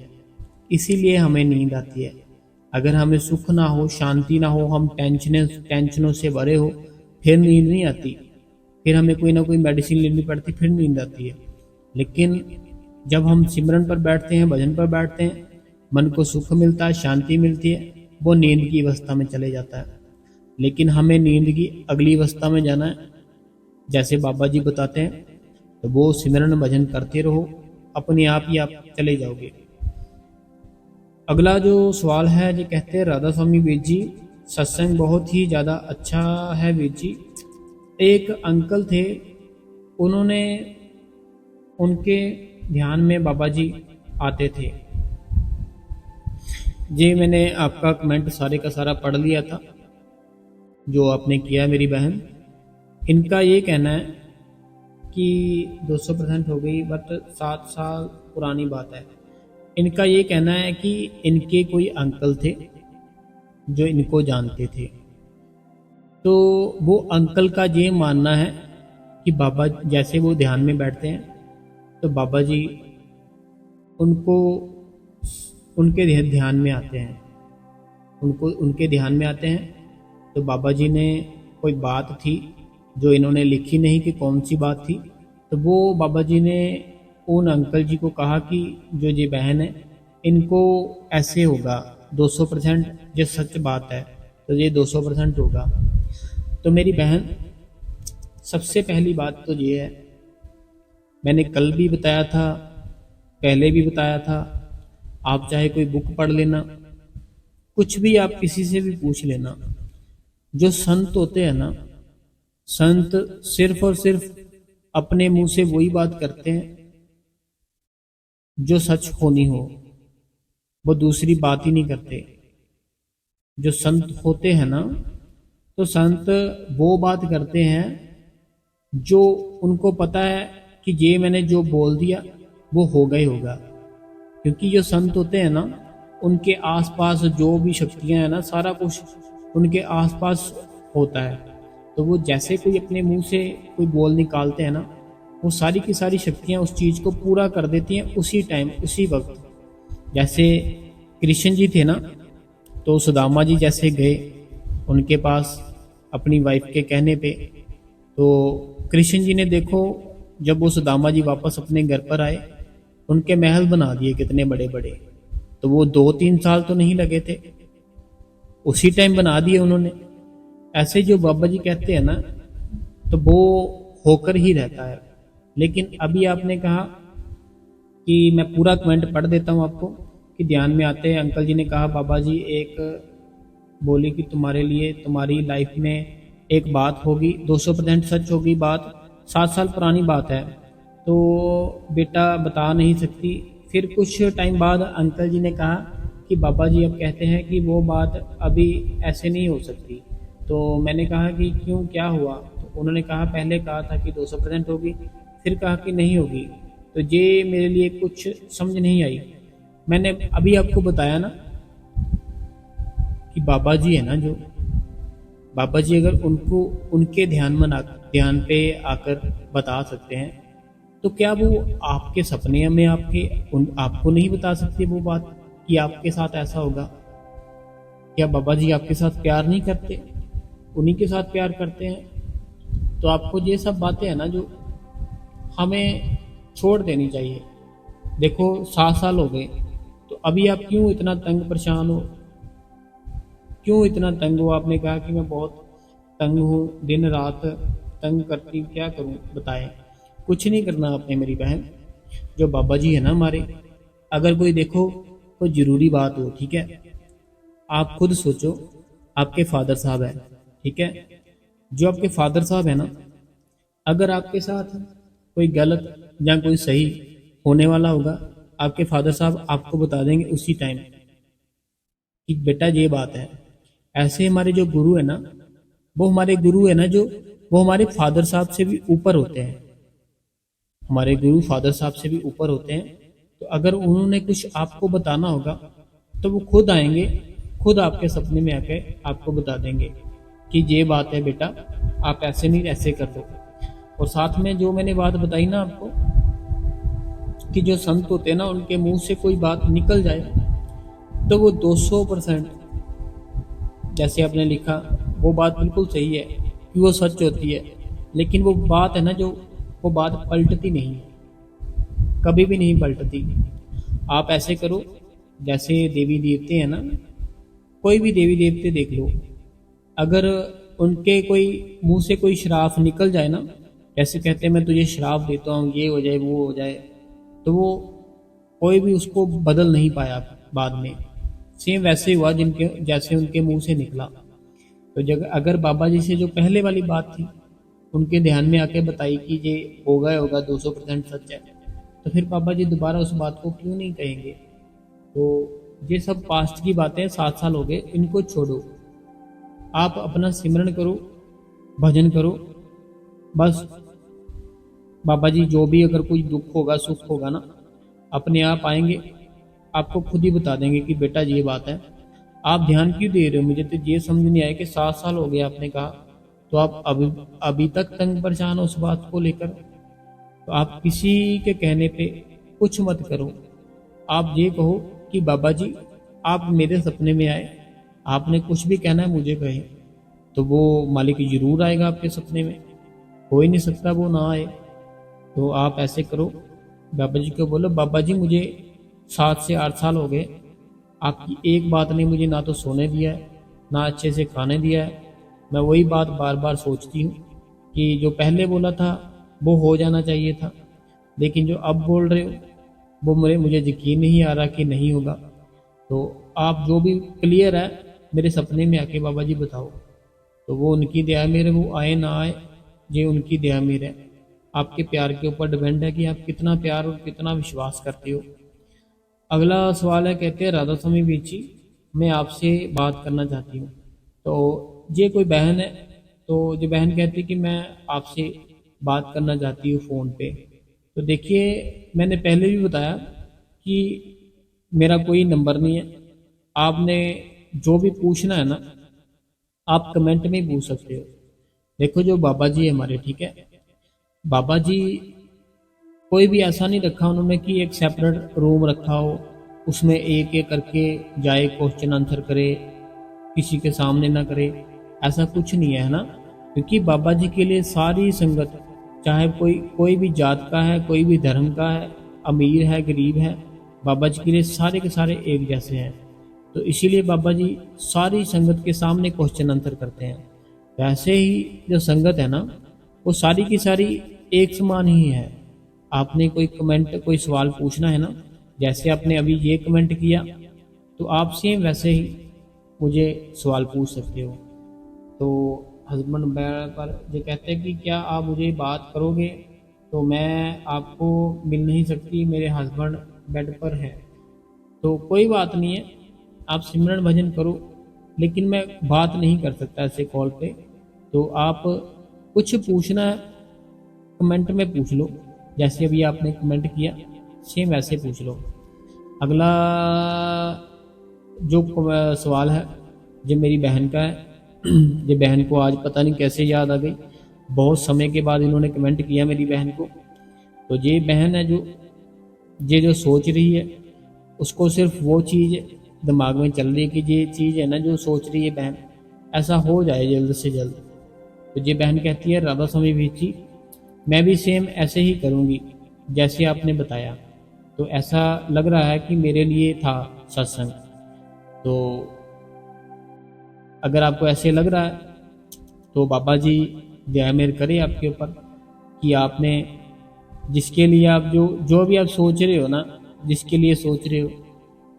इसीलिए हमें नींद आती है। अगर हमें सुख ना हो, शांति ना हो, हम टेंशनों से भरे हो, फिर नींद नहीं आती। फिर हमें कोई ना कोई मेडिसिन लेनी पड़ती, फिर नींद आती है। लेकिन जब हम सिमरन पर बैठते हैं, भजन पर बैठते हैं, मन को सुख मिलता है, शांति मिलती है, वो नींद की अवस्था में चले जाता है। लेकिन हमें नींद की अगली अवस्था में जाना है, जैसे बाबा जी बताते हैं, तो वो सिमरन भजन करते रहो, अपने आप ही आप चले जाओगे। अगला जो सवाल है जी, कहते हैं राधा स्वामी वीर जी सत्संग बहुत ही ज़्यादा अच्छा है वीर जी। एक अंकल थे, उन्होंने उनके ध्यान में बाबा जी आते थे। जी मैंने आपका कमेंट सारे का सारा पढ़ लिया था जो आपने किया मेरी बहन। इनका ये कहना है कि 200% हो गई, बट 7 साल पुरानी बात है। इनका ये कहना है कि इनके कोई अंकल थे जो इनको जानते थे। तो वो अंकल का ये मानना है कि बाबा जैसे वो ध्यान में बैठते हैं तो बाबा जी उनको उनके ध्यान में आते हैं, उनके ध्यान में आते हैं। तो बाबा जी ने कोई बात थी जो इन्होंने लिखी नहीं कि कौन सी बात थी, तो वो बाबा जी ने उन अंकल जी को कहा कि जो ये बहन है इनको ऐसे होगा 200%, जो सच बात है तो ये 200% होगा। तो मेरी बहन सबसे पहली बात तो ये है, मैंने कल भी बताया था, पहले भी बताया था, आप चाहे कोई बुक पढ़ लेना, कुछ भी आप किसी से भी पूछ लेना। जो संत होते हैं ना, संत सिर्फ और सिर्फ अपने मुंह से वही बात करते हैं जो सच होनी हो, वो दूसरी बात ही नहीं करते। जो संत होते हैं ना, तो संत वो बात करते हैं जो उनको पता है कि ये मैंने जो बोल दिया वो होगा ही होगा। क्योंकि जो संत होते हैं ना, उनके आसपास जो भी शक्तियां हैं ना, सारा कुछ उनके आसपास होता है। तो वो जैसे कोई अपने मुंह से कोई बोल निकालते हैं ना, वो सारी की सारी शक्तियां उस चीज़ को पूरा कर देती हैं उसी टाइम, उसी वक्त। जैसे कृष्ण जी थे ना, तो सुदामा जी जैसे गए उनके पास अपनी वाइफ के कहने पे, तो कृष्ण जी ने देखो जब वो सुदामा जी वापस अपने घर पर आए, उनके महल बना दिए कितने बड़े बड़े। तो वो 2-3 साल तो नहीं लगे थे, उसी टाइम बना दिए उन्होंने। ऐसे जो बाबा जी कहते हैं ना, तो वो होकर ही रहता है। लेकिन अभी आपने कहा कि मैं पूरा कमेंट पढ़ देता हूँ आपको कि ध्यान में आते हैं। अंकल जी ने कहा बाबा जी एक बोली कि तुम्हारे लिए तुम्हारी लाइफ में एक बात होगी, 200% सच होगी बात, 7 साल पुरानी बात है। तो बेटा बता नहीं सकती। फिर कुछ टाइम बाद अंकल जी ने कहा कि बाबा जी अब कहते हैं कि वो बात अभी ऐसे नहीं हो सकती। तो मैंने कहा कि क्यों, क्या हुआ? तो उन्होंने कहा पहले कहा था कि 200% होगी, फिर कहा कि नहीं होगी। तो ये मेरे लिए कुछ समझ नहीं आई। मैंने अभी आपको बताया ना कि बाबा जी है ना, जो बाबा जी अगर उनको उनके ध्यान पे आकर बता सकते हैं, तो क्या वो आपके सपने में आपको नहीं बता सकते वो बात कि आपके साथ ऐसा होगा? क्या बाबा जी आपके साथ प्यार नहीं करते? उन्हीं के साथ प्यार करते हैं। तो आपको ये सब बातें है ना, जो हमें छोड़ देनी चाहिए। देखो 7 साल हो गए, तो अभी आप क्यों इतना तंग परेशान हो? क्यों इतना तंग हो? आपने कहा कि मैं बहुत तंग हूँ, दिन रात तंग करती हूँ, क्या करूँ बताएं? कुछ नहीं करना आपने मेरी बहन। जो बाबा जी है ना हमारे, अगर कोई देखो कोई ज़रूरी बात हो, ठीक है, आप खुद सोचो, आपके फादर साहब है, ठीक है, जो आपके फादर साहब है ना, अगर आपके साथ कोई गलत या कोई सही होने वाला होगा, आपके फादर साहब आपको बता देंगे उसी टाइम कि बेटा ये बात है। ऐसे हमारे जो गुरु है ना, वो हमारे गुरु है ना, जो वो हमारे फादर साहब से भी ऊपर होते हैं। हमारे गुरु फादर साहब से भी ऊपर होते हैं। तो अगर उन्होंने कुछ आपको बताना होगा, तो वो खुद आएंगे, खुद आपके सपने में आके आपको बता देंगे कि ये बात है बेटा, आप ऐसे नहीं ऐसे कर दो। और साथ में जो मैंने बात बताई ना आपको, कि जो संत होते हैं ना, उनके मुंह से कोई बात निकल जाए तो वो 200%, जैसे आपने लिखा, वो बात बिल्कुल सही है कि वो सच होती है। लेकिन वो बात है ना, जो वो बात पलटती नहीं है, कभी भी नहीं पलटती। आप ऐसे करो, जैसे देवी देवते हैं ना, कोई भी देवी देवते देख लो, अगर उनके कोई मुंह से कोई श्राप निकल जाए ना, जैसे कहते हैं मैं तुझे श्राप देता हूँ, ये हो जाए वो हो जाए, तो वो कोई भी उसको बदल नहीं पाया बाद में। सेम वैसे हुआ जिनके जैसे उनके मुंह से निकला। तो जब अगर बाबा जी से जो पहले वाली बात थी उनके ध्यान में आके बताई कि ये होगा ही होगा, 200% सच है, तो फिर बाबा जी दोबारा उस बात को क्यों नहीं कहेंगे? तो ये सब पास्ट की बातें, 7 साल हो गए, इनको छोड़ो। आप अपना सिमरन करो, भजन करो, बस। बाबा जी जो भी अगर कोई दुख होगा सुख होगा ना, अपने आप आएंगे, आपको खुद ही बता देंगे कि बेटा ये बात है। आप ध्यान क्यों दे रहे हो? मुझे तो ये समझ नहीं आया कि 7 साल हो गए आपने कहा, तो आप अभी अभी तक तंग परेशान हो उस बात को लेकर। तो आप किसी के कहने पे कुछ मत करो। आप ये कहो कि बाबा जी आप मेरे सपने में आए, आपने कुछ भी कहना है मुझे कहे, तो वो मालिक जरूर आएगा आपके सपने में। हो ही नहीं सकता वो ना आए। तो आप ऐसे करो, बाबा जी को बोलो, बाबा जी मुझे 7 से 8 साल हो गए, आपकी एक बात ने मुझे ना तो सोने दिया है, ना अच्छे से खाने दिया है। मैं वही बात बार बार सोचती हूँ कि जो पहले बोला था वो हो जाना चाहिए था, लेकिन जो अब बोल रहे हो वो मुझे यकीन नहीं आ रहा कि नहीं होगा। तो आप जो भी क्लियर है मेरे सपने में आके बाबा जी बताओ। तो वो उनकी दया मेरे, वो आए ना आए, ये उनकी दया मेरे है। आपके प्यार के ऊपर डिपेंड है कि आप कितना प्यार और कितना विश्वास करते हो। अगला सवाल है, कहते हैं राधा स्वामी बीची, मैं आपसे बात करना चाहती हूँ। तो ये कोई बहन है, तो जो बहन कहती है कि मैं आपसे बात करना चाहती हूँ फ़ोन पे। तो देखिए, मैंने पहले भी बताया कि मेरा कोई नंबर नहीं है। आपने जो भी पूछना है ना, आप कमेंट में ही पूछ सकते हो। देखो जो बाबा जी है हमारे, ठीक है, बाबा जी कोई भी ऐसा नहीं रखा उन्होंने कि एक सेपरेट रूम रखा हो, उसमें एक एक करके जाए क्वेश्चन आंसर करे, किसी के सामने ना करे। ऐसा कुछ नहीं है ना, क्योंकि बाबा जी के लिए सारी संगत, चाहे कोई कोई भी जात का है, कोई भी धर्म का है, अमीर है गरीब है, बाबा जी के लिए सारे के सारे एक जैसे हैं। तो इसीलिए बाबा जी सारी संगत के सामने क्वेश्चन आंसर करते हैं। वैसे ही जो संगत है ना, वो सारी की सारी एक समान ही है। आपने कोई कमेंट कोई सवाल पूछना है ना, जैसे आपने अभी ये कमेंट किया, तो आप सेम वैसे ही मुझे सवाल पूछ सकते हो। तो हस्बैंड पर जो कहते हैं कि क्या आप मुझे बात करोगे, तो मैं आपको मिल नहीं सकती, मेरे हस्बैंड बेड पर है। तो कोई बात नहीं है, आप सिमरन भजन करो, लेकिन मैं बात नहीं कर सकता ऐसे कॉल पे। तो आप कुछ पूछना है कमेंट में पूछ लो, जैसे अभी आपने कमेंट किया सेम वैसे पूछ लो। अगला जो सवाल है जो मेरी बहन का है। ये बहन को आज पता नहीं कैसे याद आ गई, बहुत समय के बाद इन्होंने कमेंट किया मेरी बहन को। तो ये बहन है जो ये जो सोच रही है, उसको सिर्फ वो चीज़ दिमाग में चल रही है कि ये चीज़ है ना जो सोच रही है बहन, ऐसा हो जाए जल्द से जल्द। तो ये बहन कहती है राधा स्वामी भी जी, मैं भी सेम ऐसे ही करूँगी जैसे आपने बताया। तो ऐसा लग रहा है कि मेरे लिए था सत्संग। तो अगर आपको ऐसे लग रहा है तो बाबा जी दया मेहर करे आपके ऊपर कि आपने जिसके लिए आप जो जो भी आप सोच रहे हो ना, जिसके लिए सोच रहे हो,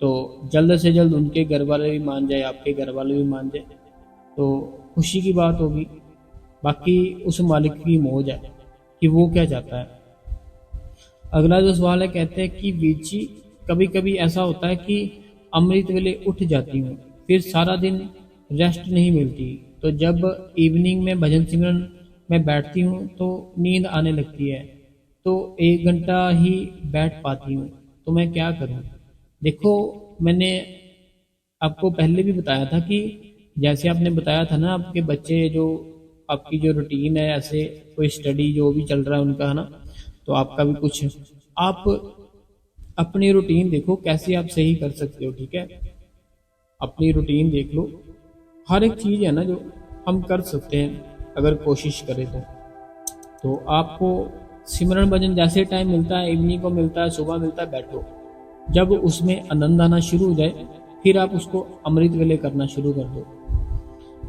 तो जल्द से जल्द उनके घर वाले भी मान जाए, आपके घर वाले भी मान जाए, तो खुशी की बात होगी। बाकी उस मालिक की मौज है कि वो क्या चाहता है। अगला जो सवाल है, कहते हैं कि वीर जी कभी कभी ऐसा होता है कि अमृत वेले उठ जाती हूँ, फिर सारा दिन रेस्ट नहीं मिलती, तो जब इवनिंग में भजन सिमरन में बैठती हूँ तो नींद आने लगती है, तो 1 घंटा ही बैठ पाती हूँ, तो मैं क्या करूँ। देखो, मैंने आपको पहले भी बताया था कि जैसे आपने बताया था ना, आपके बच्चे जो आपकी जो रूटीन है, ऐसे कोई स्टडी जो भी चल रहा है उनका, है ना, तो आपका भी कुछ, आप अपनी रूटीन देखो कैसे आप सही कर सकते हो। ठीक है, अपनी रूटीन देख लो, हर एक चीज़ है ना जो हम कर सकते हैं अगर कोशिश करें तो आपको सिमरन भजन जैसे टाइम मिलता है, इवनिंग को मिलता है, सुबह मिलता है, बैठो। जब उसमें आनंद आना शुरू हो जाए फिर आप उसको अमृत वेले करना शुरू कर दो।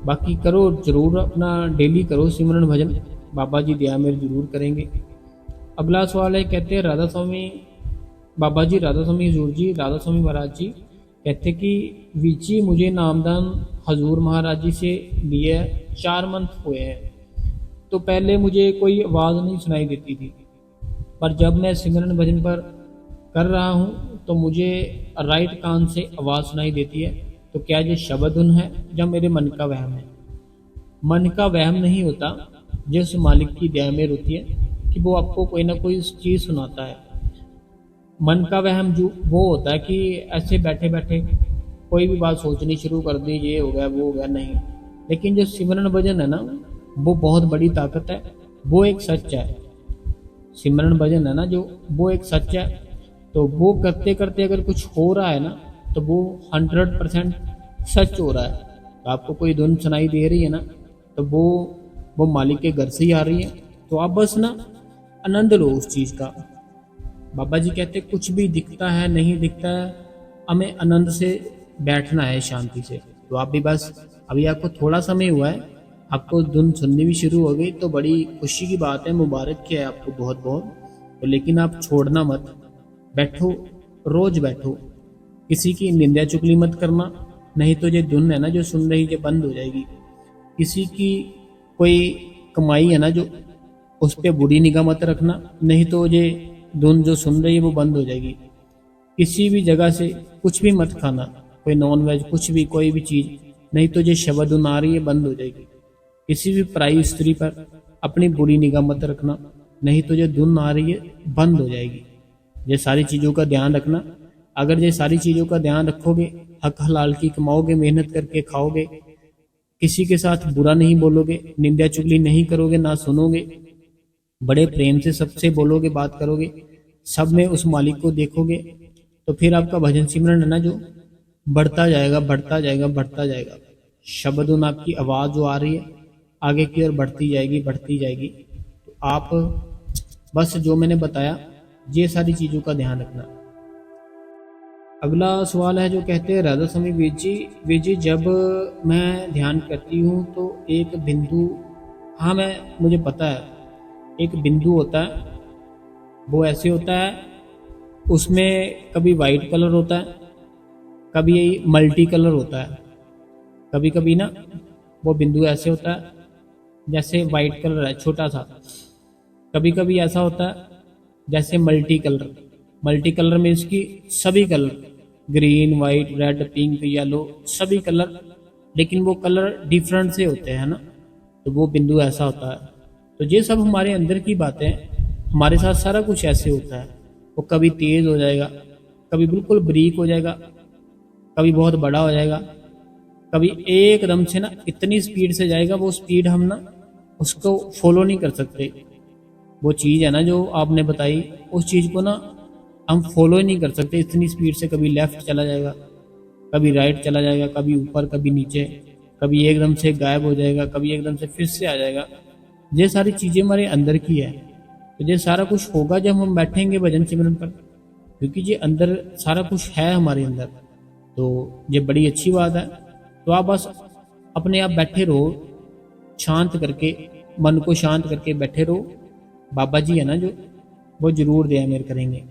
बाकी करो जरूर, अपना डेली करो सिमरन भजन, बाबा जी दया मेर जरूर करेंगे। अगला सवाल है, कहते हैं राधा स्वामी बाबा जी, राधा स्वामी हजूर जी, राधा स्वामी महाराज जी कहते कि वीर मुझे नामदान हजूर महाराज जी से लिए 4 मंथ हुए हैं। तो पहले मुझे कोई आवाज़ नहीं सुनाई देती थी, पर जब मैं सिमरन भजन पर कर रहा हूँ तो मुझे राइट कान से आवाज़ सुनाई देती है। तो क्या ये शब्द उन है या मेरे मन का वहम है। मन का वहम नहीं होता, जिस मालिक की दया मेहर होती है कि वो आपको कोई ना कोई चीज़ सुनाता है। मन का वहम जो वो होता है कि ऐसे बैठे बैठे कोई भी बात सोचनी शुरू कर दी, ये हो गया वो हो गया, नहीं। लेकिन जो सिमरन भजन है ना, वो बहुत बड़ी ताकत है, वो एक सच है। सिमरन भजन है ना जो, वो एक सच है। तो वो करते करते अगर कुछ हो रहा है ना, तो वो 100% सच हो रहा है। तो आपको कोई धुन सुनाई दे रही है ना, तो वो मालिक के घर से ही आ रही है। तो आप बस ना आनंद लो उस चीज़ का। बाबा जी कहते कुछ भी दिखता है नहीं दिखता है, हमें आनंद से बैठना है शांति से। तो आप भी बस, अभी आपको थोड़ा समय हुआ है, आपको धुन सुननी भी शुरू हो गई, तो बड़ी खुशी की बात है, मुबारक है आपको बहुत बहुत। तो लेकिन आप छोड़ना मत, बैठो, रोज बैठो, किसी की निंदा चुगली मत करना, नहीं तो ये धुन है ना जो सुन रही, ये बंद हो जाएगी। किसी की कोई कमाई है ना जो, उस पर बुरी निगाह मत रखना, नहीं तो ये धुन जो सुन रही है वो बंद हो जाएगी। किसी भी जगह से कुछ भी मत खाना, कोई नॉन वेज कुछ भी, कोई भी चीज़, नहीं तो ये शब्द धुन आ रही है बंद हो जाएगी। किसी भी पराई स्त्री पर अपनी बुरी निगाह मत रखना, नहीं तो ये धुन आ रही है बंद हो जाएगी। ये सारी चीज़ों का ध्यान रखना। अगर ये सारी चीज़ों का ध्यान रखोगे, हक हलाल की कमाओगे, मेहनत करके खाओगे, किसी के साथ बुरा नहीं बोलोगे, निंदा चुगली नहीं करोगे, ना सुनोगे, बड़े प्रेम से सबसे बोलोगे, बात करोगे, सब में उस मालिक को देखोगे, तो फिर आपका भजन सिमरन है ना जो बढ़ता जाएगा, बढ़ता जाएगा, बढ़ता जाएगा। शब्द उन आपकी आवाज़ जो आ रही है आगे की ओर बढ़ती जाएगी, बढ़ती जाएगी। तो आप बस जो मैंने बताया ये सारी चीज़ों का ध्यान रखना। अगला सवाल है जो कहते हैं राधा स्वामी वीर जी जब मैं ध्यान करती हूँ तो एक बिंदु, हाँ मुझे पता है, एक बिंदु होता है, वो ऐसे होता है, उसमें कभी वाइट कलर होता है, कभी मल्टी कलर होता है, कभी कभी ना वो बिंदु ऐसे होता है जैसे वाइट कलर है छोटा सा, कभी कभी ऐसा होता है जैसे मल्टी कलर में इसकी सभी colour, green white red pink yellow, सभी कलर, लेकिन वो कलर डिफरेंट से होते हैं ना, तो वो बिंदु ऐसा होता है। तो ये सब हमारे अंदर की बातें हैं। हमारे साथ सारा कुछ ऐसे होता है, वो कभी तेज हो जाएगा, कभी बिल्कुल ब्रीक हो जाएगा, कभी बहुत बड़ा हो जाएगा, कभी एकदम से ना इतनी स्पीड से जाएगा, वो स्पीड हम ना उसको फॉलो नहीं कर सकते। वो चीज़ है ना जो आपने बताई, उस चीज़ को ना हम फॉलो ही नहीं कर सकते इतनी स्पीड से। कभी लेफ्ट चला जाएगा, कभी राइट चला जाएगा, कभी ऊपर कभी नीचे, कभी एकदम से गायब हो जाएगा, कभी एकदम से फिर से आ जाएगा। ये सारी चीज़ें हमारे अंदर की है। तो ये सारा कुछ होगा जब हम बैठेंगे भजन सिमरन पर, क्योंकि ये अंदर सारा कुछ है हमारे अंदर। तो ये बड़ी अच्छी बात है। तो आप बस अपने आप बैठे रहो, शांत करके, मन को शांत करके बैठे रहो। बाबा जी है ना जो, वो जरूर दया मेर करेंगे।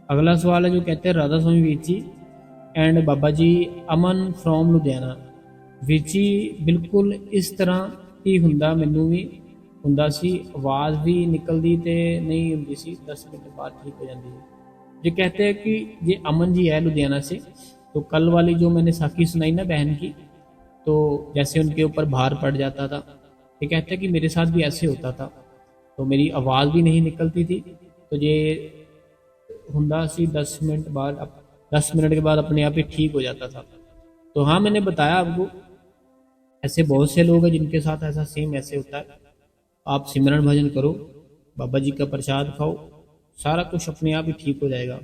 अगला सवाल है जो कहते हैं राधा स्वामी वीर जी एंड बाबा जी, अमन फ्रॉम लुधियाना। ਵੀਰ ਜੀ ਬਿਲਕੁਲ ਇਸ ਤਰ੍ਹਾਂ ਹੀ ਹੁੰਦਾ, ਮੈਨੂੰ ਵੀ ਹੁੰਦਾ ਸੀ, ਆਵਾਜ਼ भी निकलती तो नहीं होती सी, 10 मिनट बाद ठीक हो जाती है। ये कहते हैं कि ये अमन जी है लुधियाना से। तो कल वाली जो मैंने साखी सुनाई ना बहन की, तो जैसे उनके ऊपर भार पड़ जाता था, ये कहते हैं कि मेरे साथ भी ऐसे होता था, तो मेरी आवाज़ भी नहीं निकलती थी। तो ये हुंदा सी 10 मिनट बाद, 10 मिनट के बाद अपने आप ही ठीक हो जाता था। तो हाँ, मैंने बताया आपको, ऐसे बहुत से लोग हैं जिनके साथ ऐसा सेम ऐसे होता है। आप सिमरन भजन करो, बाबा जी का प्रसाद खाओ, सारा कुछ अपने आप ही ठीक हो जाएगा।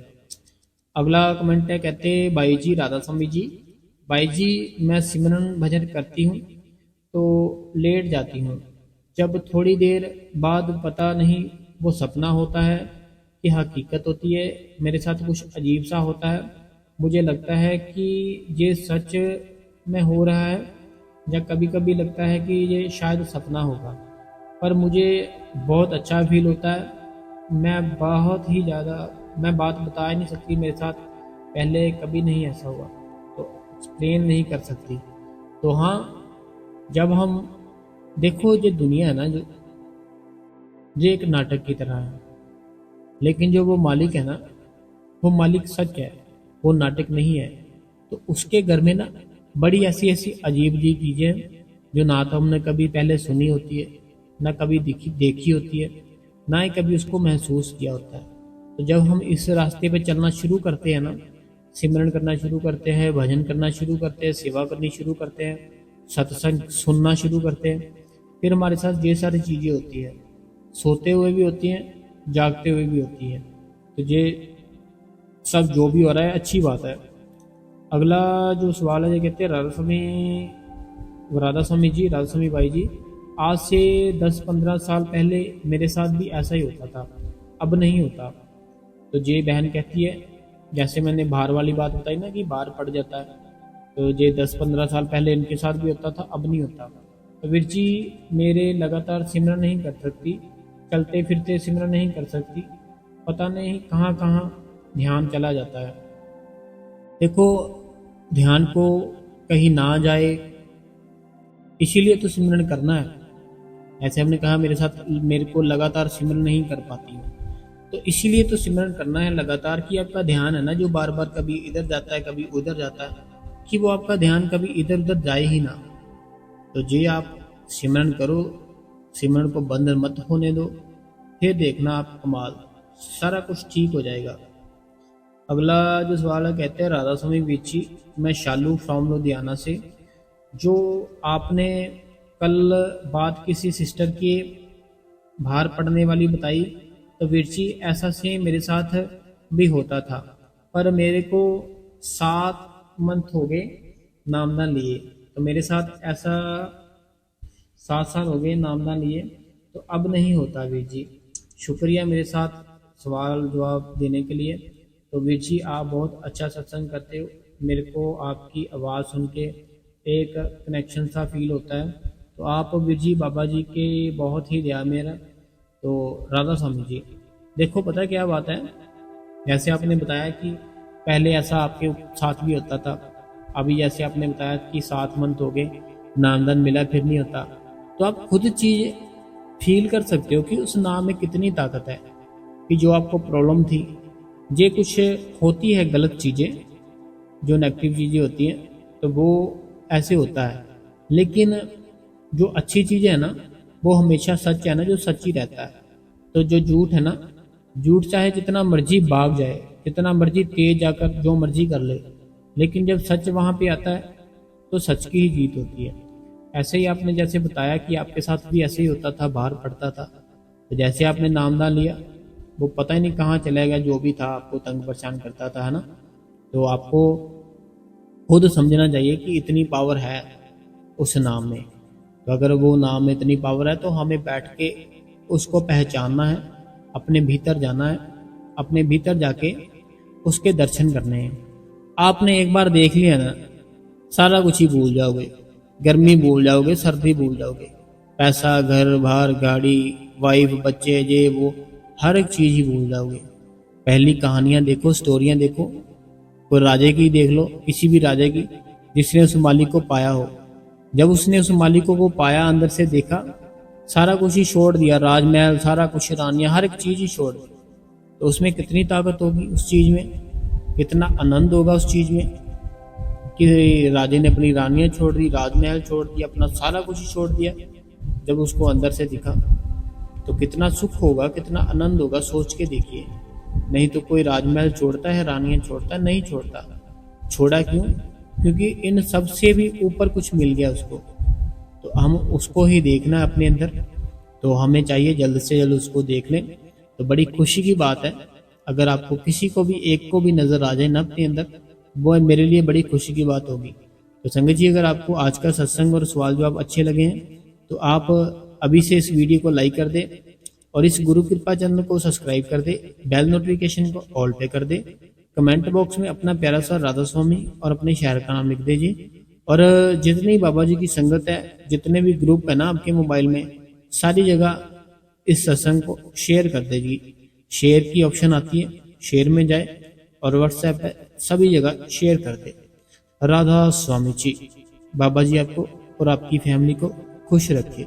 अगला कमेंट है, कहते भाई जी राधा स्वामी जी, भाई जी मैं सिमरन भजन करती हूँ तो लेट जाती हूँ, जब थोड़ी देर बाद पता नहीं वो सपना होता है कि हकीकत होती है। मेरे साथ कुछ अजीब सा होता है, मुझे लगता है कि ये सच में हो रहा है, या कभी कभी लगता है कि ये शायद सपना होगा, पर मुझे बहुत अच्छा फील होता है। मैं बात बता ही नहीं सकती, मेरे साथ पहले कभी नहीं ऐसा हुआ, तो एक्सप्लेन नहीं कर सकती। तो हाँ, जब हम देखो, ये दुनिया है ना जो, ये एक नाटक की तरह है, लेकिन जो वो मालिक है ना, वो मालिक सच है, वो नाटक नहीं है। तो उसके घर में ना बड़ी ऐसी ऐसी अजीब अजीब चीज़ें हैं जो ना तो हमने कभी पहले सुनी होती है, ना कभी देखी होती है, ना ही कभी उसको महसूस किया होता है। तो जब हम इस रास्ते पे चलना शुरू करते हैं ना, सिमरन करना शुरू करते हैं, भजन करना शुरू करते हैं, सेवा करनी शुरू करते हैं, सत्संग सुनना शुरू करते हैं, फिर हमारे साथ ये सारी चीज़ें होती हैं, सोते हुए भी होती हैं, जागते हुए भी होती हैं। तो ये सब जो भी हो रहा है अच्छी बात है। अगला जो सवाल है, ये कहते हैं राधा स्वामी जी, राधा स्वामी भाई जी, आज से 10-15 साल पहले मेरे साथ भी ऐसा ही होता था, अब नहीं होता। तो ये बहन कहती है, जैसे मैंने बाहर वाली बात बताई ना कि बाहर पड़ जाता है, तो ये 10-15 साल पहले इनके साथ भी होता था, अब नहीं होता। तो वीर जी मेरे लगातार सिमरन नहीं कर सकती, चलते फिरते सिमरन नहीं कर सकती, पता नहीं कहाँ कहाँ ध्यान चला जाता है। देखो, ध्यान को कहीं ना जाए, इसीलिए तो सिमरन करना है। ऐसे हमने कहा मेरे को लगातार सिमरन नहीं कर पाती हूँ, तो इसीलिए तो सिमरन करना है लगातार, कि आपका ध्यान है ना जो बार बार कभी इधर जाता है कभी उधर जाता है, कि वो आपका ध्यान कभी इधर उधर जाए ही ना। तो जी आप सिमरन करो, सिमरन को बंद मत होने दो, फिर देखना आप कमाल, सारा कुछ ठीक हो जाएगा। अगला जो सवाल है, कहते हैं राधा स्वामी वीची, मैं शालू फ्रॉम लुधियाना से। जो आपने कल बात किसी सिस्टर के बाहर पड़ने वाली बताई, तो वीरची ऐसा सेम मेरे साथ भी होता था, पर मेरे को 7 मंथ हो गए नामदान लिए। तो मेरे साथ ऐसा 7 साल हो गए नामदान लिए, तो अब नहीं होता वीर जी। शुक्रिया मेरे साथ सवाल जवाब देने के लिए। तो वीर जी आप बहुत अच्छा सत्संग करते हो, मेरे को आपकी आवाज़ सुन के एक कनेक्शन सा फील होता है। तो आप वीर जी बाबा जी के बहुत ही दया मेरा। तो राधा स्वामी जी, देखो पता क्या बात है, जैसे आपने बताया कि पहले ऐसा आपके साथ भी होता था, अभी जैसे आपने बताया कि 7 मंथ हो गए नामदान मिला फिर नहीं होता, तो आप खुद चीज़ फील कर सकते हो कि उस नाम में कितनी ताकत है, कि जो आपको प्रॉब्लम थी, ये कुछ होती है गलत चीज़ें, जो नेगेटिव चीज़ें होती हैं, तो वो ऐसे होता है। लेकिन जो अच्छी चीज़ें है ना, वो हमेशा सच है ना, जो सच ही रहता है। तो जो झूठ है ना, झूठ चाहे जितना मर्जी भाग जाए, जितना मर्जी तेज जाकर जो मर्जी कर ले, लेकिन जब सच वहाँ पे आता है तो सच की ही जीत होती है। ऐसे ही आपने जैसे बताया कि आपके साथ भी ऐसे ही होता था, बाहर पड़ता था, तो जैसे आपने नामदान लिया, वो पता ही नहीं कहाँ चला गया, जो भी था आपको तंग परेशान करता था, है ना। तो आपको खुद समझना चाहिए कि इतनी पावर है उस नाम में। तो अगर वो नाम में इतनी पावर है तो हमें बैठ के उसको पहचानना है, अपने भीतर जाना है, अपने भीतर जाके उसके दर्शन करने हैं। आपने एक बार देख लिया ना, सारा कुछ ही भूल जाओगे। गर्मी भूल जाओगे, सर्दी भूल जाओगे, पैसा, घर बार, गाड़ी, वाइफ, बच्चे, ये वो, हर एक चीज़ ही भूल जाओगे। पहली कहानियाँ देखो, स्टोरियाँ देखो, कोई राजे की देख लो, किसी भी राजे की जिसने उस मालिक को पाया हो। जब उसने उस मालिकों को पाया, अंदर से देखा, सारा कुछ ही छोड़ दिया, राजमहल, सारा कुछ, रानियां, हर एक चीज ही छोड़ दी। तो उसमें कितनी ताकत होगी उस चीज में, कितना आनंद होगा उस चीज में, कि राजे ने अपनी रानियां छोड़ दी, राजमहल छोड़ दिया, अपना सारा कुछ ही छोड़ दिया। जब उसको अंदर से दिखा तो कितना सुख होगा, कितना आनंद होगा, सोच के देखिए। नहीं तो कोई राजमहल छोड़ता है, रानियां छोड़ता है? नहीं छोड़ता। छोड़ा क्यों? क्योंकि इन सब से भी ऊपर कुछ मिल गया उसको। तो हम उसको ही देखना है अपने अंदर। तो हमें चाहिए जल्द से जल्द उसको देख लें। तो बड़ी खुशी की बात है, अगर आपको किसी को भी, एक को भी नजर आ जाए ना अपने अंदर, वो मेरे लिए बड़ी खुशी की बात होगी। तो संगत जी, अगर आपको आज का सत्संग और सवाल जवाब अच्छे लगे हैं तो आप अभी से इस वीडियो को लाइक कर दे, और इस गुरु कृपा चैनल को सब्सक्राइब कर दे, बेल नोटिफिकेशन को ऑल पे कर दे। कमेंट बॉक्स में अपना प्यारा सा राधा स्वामी और अपने शहर का नाम लिख दीजिए। और जितनी बाबा जी की संगत है, जितने भी ग्रुप है ना आपके मोबाइल में, सारी जगह इस सत्संग को शेयर कर दीजिए। शेयर की ऑप्शन आती है, शेयर में जाए और व्हाट्सएप पे सभी जगह शेयर कर दे। राधा स्वामी जी। बाबा जी आपको और आपकी फैमिली को खुश रखे।